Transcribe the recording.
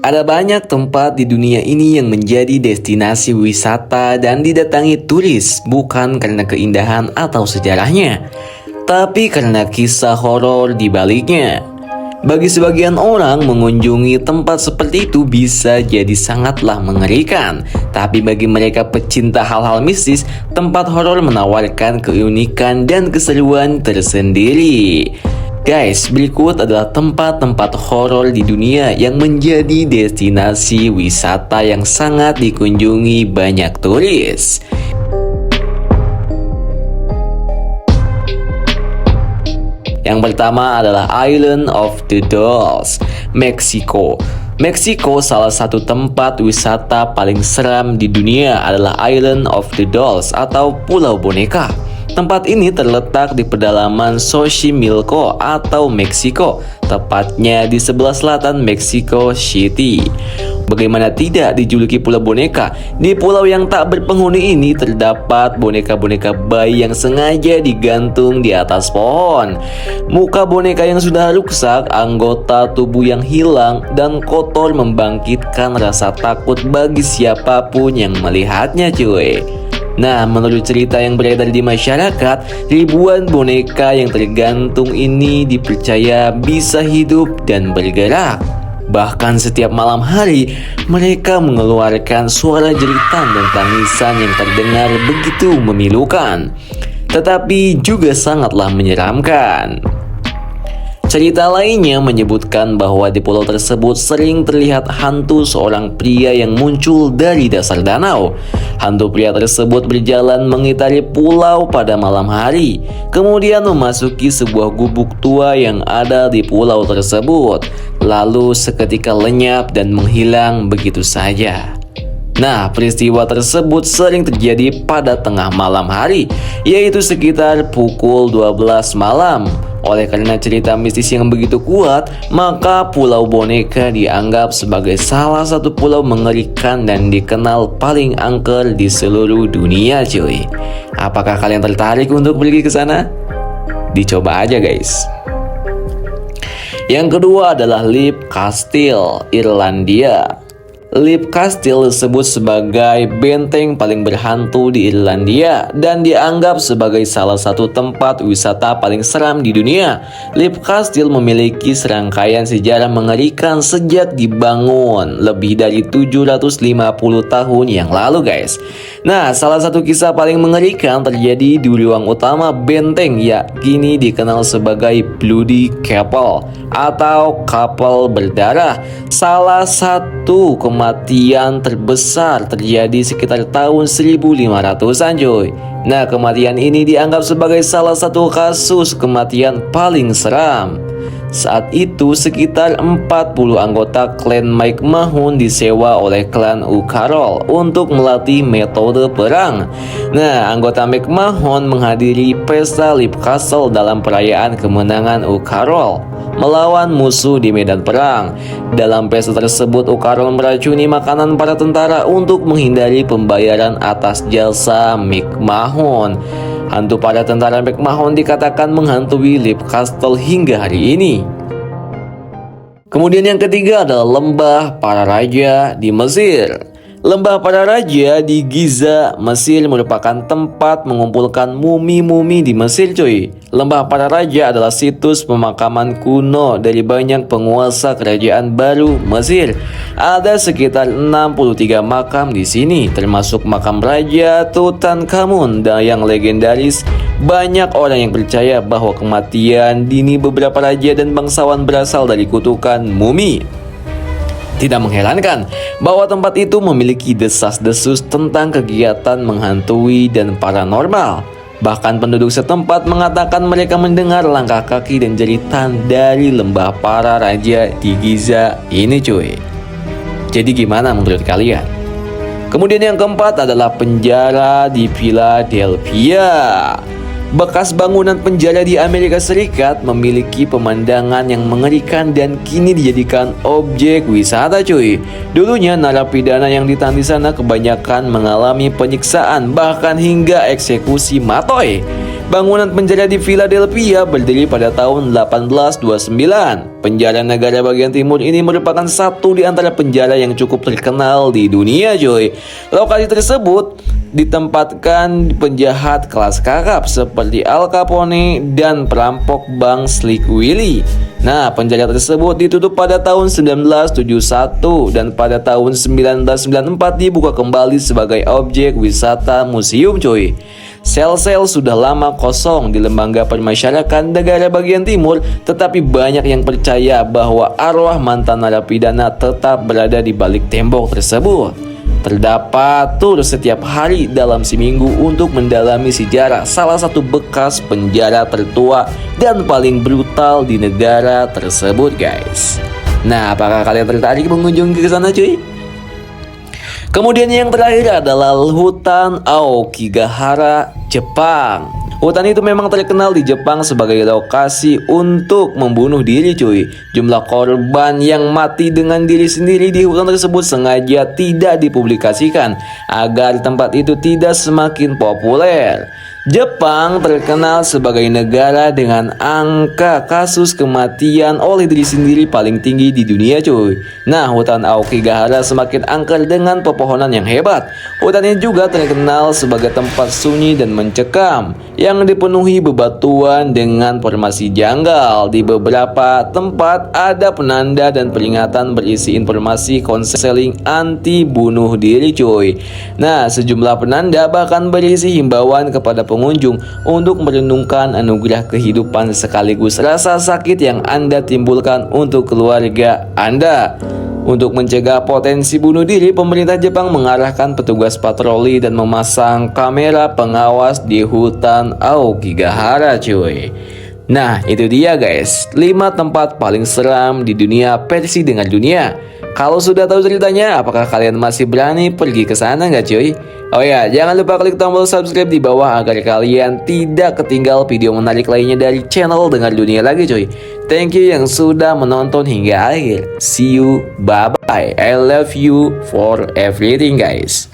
Ada banyak tempat di dunia ini yang menjadi destinasi wisata dan didatangi turis bukan karena keindahan atau sejarahnya, tapi karena kisah horor di baliknya. Bagi sebagian orang, mengunjungi tempat seperti itu bisa jadi sangatlah mengerikan. Tapi bagi mereka pecinta hal-hal mistis, tempat horor menawarkan keunikan dan keseruan tersendiri. Guys, berikut adalah tempat-tempat horor di dunia yang menjadi destinasi wisata yang sangat dikunjungi banyak turis. Yang pertama adalah Island of the Dolls, Meksiko. Meksiko, salah satu tempat wisata paling seram di dunia adalah Island of the Dolls atau Pulau Boneka. Tempat ini terletak di pedalaman Xochimilco atau Meksiko, tepatnya di sebelah selatan Mexico City. Bagaimana tidak dijuluki Pulau Boneka? Di pulau yang tak berpenghuni ini terdapat boneka-boneka bayi yang sengaja digantung di atas pohon. Muka boneka yang sudah rusak, anggota tubuh yang hilang, dan kotor membangkitkan rasa takut bagi siapapun yang melihatnya, cuy. Nah, menurut cerita yang beredar di masyarakat, ribuan boneka yang tergantung ini dipercaya bisa hidup dan bergerak. Bahkan setiap malam hari, mereka mengeluarkan suara jeritan dan tangisan yang terdengar begitu memilukan, tetapi juga sangatlah menyeramkan. Cerita lainnya menyebutkan bahwa di pulau tersebut sering terlihat hantu seorang pria yang muncul dari dasar danau. Hantu pria tersebut berjalan mengitari pulau pada malam hari, kemudian memasuki sebuah gubuk tua yang ada di pulau tersebut, lalu seketika lenyap dan menghilang begitu saja. Nah, peristiwa tersebut sering terjadi pada tengah malam hari, yaitu sekitar pukul 12 malam. Oleh karena cerita mistis yang begitu kuat, maka Pulau Boneka dianggap sebagai salah satu pulau mengerikan dan dikenal paling angker di seluruh dunia, cuy. Apakah kalian tertarik untuk pergi ke sana? Dicoba aja, guys. Yang kedua adalah Leap Castle, Irlandia. Leap Castle disebut sebagai benteng paling berhantu di Irlandia dan dianggap sebagai salah satu tempat wisata paling seram di dunia. Leap Castle memiliki serangkaian sejarah mengerikan sejak dibangun lebih dari 750 tahun yang lalu, guys. Nah, salah satu kisah paling mengerikan terjadi di ruang utama benteng, yakni dikenal sebagai Bloody Chapel atau kapel berdarah. Salah satu kematian terbesar terjadi sekitar tahun 1500-an, coy. Nah, kematian ini dianggap sebagai salah satu kasus kematian paling seram. Saat itu sekitar 40 anggota klan McMahon disewa oleh klan O'Carroll untuk melatih metode perang. Nah, anggota McMahon menghadiri pesta Leap Castle dalam perayaan kemenangan O'Carroll melawan musuh di medan perang. Dalam pesta tersebut, O'Carroll meracuni makanan para tentara untuk menghindari pembayaran atas jasa McMahon. Hantu para tentara McMahon dikatakan menghantui Leap Castle hingga hari ini. Kemudian yang ketiga adalah Lembah Para Raja di Mesir. Lembah Para Raja di Giza, Mesir merupakan tempat mengumpulkan mumi-mumi di Mesir, cuy. Lembah Para Raja adalah situs pemakaman kuno dari banyak penguasa kerajaan baru Mesir. Ada sekitar 63 makam di sini, termasuk makam Raja Tutankhamun dan yang legendaris. Banyak orang yang percaya bahwa kematian dini beberapa raja dan bangsawan berasal dari kutukan mumi. Tidak mengherankan bahwa tempat itu memiliki desas-desus tentang kegiatan menghantui dan paranormal. Bahkan penduduk setempat mengatakan mereka mendengar langkah kaki dan jeritan dari lembah para raja di Giza ini, cuy. Jadi gimana menurut kalian? Kemudian yang keempat adalah penjara di Philadelphia. Bekas bangunan penjara di Amerika Serikat memiliki pemandangan yang mengerikan dan kini dijadikan objek wisata, cuy. Dulunya narapidana yang ditahan di sana kebanyakan mengalami penyiksaan bahkan hingga eksekusi matoy. Bangunan penjara di Philadelphia berdiri pada tahun 1829. Penjara negara bagian timur ini merupakan satu di antara penjara yang cukup terkenal di dunia, coy. Lokasi tersebut ditempatkan penjahat kelas kakap seperti Al Capone dan perampok bank Slick Willie. Nah, penjara tersebut ditutup pada tahun 1971 dan pada tahun 1994 dibuka kembali sebagai objek wisata museum, coy. Sel-sel sudah lama kosong di lembaga permasyarakatan negara bagian timur, tetapi banyak yang percaya bahwa arwah mantan narapidana tetap berada di balik tembok tersebut. Terdapat tur setiap hari dalam seminggu untuk mendalami sejarah salah satu bekas penjara tertua dan paling brutal di negara tersebut, guys. Nah, apakah kalian tertarik mengunjungi ke sana, cuy? Kemudian yang terakhir adalah hutan Aokigahara, Jepang. Hutan itu memang terkenal di Jepang sebagai lokasi untuk membunuh diri, cuy. Jumlah korban yang mati dengan diri sendiri di hutan tersebut sengaja tidak dipublikasikan agar tempat itu tidak semakin populer. Jepang terkenal sebagai negara dengan angka kasus kematian oleh diri sendiri paling tinggi di dunia, cuy. Nah, hutan Aokigahara semakin angker dengan pepohonan yang hebat. Hutan ini juga terkenal sebagai tempat sunyi dan mencekam yang dipenuhi bebatuan dengan formasi janggal. Di beberapa tempat ada penanda dan peringatan berisi informasi konseling anti bunuh diri, cuy. Nah, sejumlah penanda bahkan berisi himbauan kepada pengunjung untuk merenungkan anugerah kehidupan sekaligus rasa sakit yang Anda timbulkan untuk keluarga Anda. Untuk mencegah potensi bunuh diri, pemerintah Jepang mengarahkan petugas patroli dan memasang kamera pengawas di hutan Aokigahara, cuy. Nah, itu dia guys, 5 tempat paling seram di dunia versi Dengar Dunia. Kalau sudah tahu ceritanya, apakah kalian masih berani pergi ke sana nggak, cuy? Oh ya, jangan lupa klik tombol subscribe di bawah agar kalian tidak ketinggal video menarik lainnya dari channel Dengar Dunia lagi, cuy. Thank you yang sudah menonton hingga akhir. See you, bye bye. I love you for everything, guys.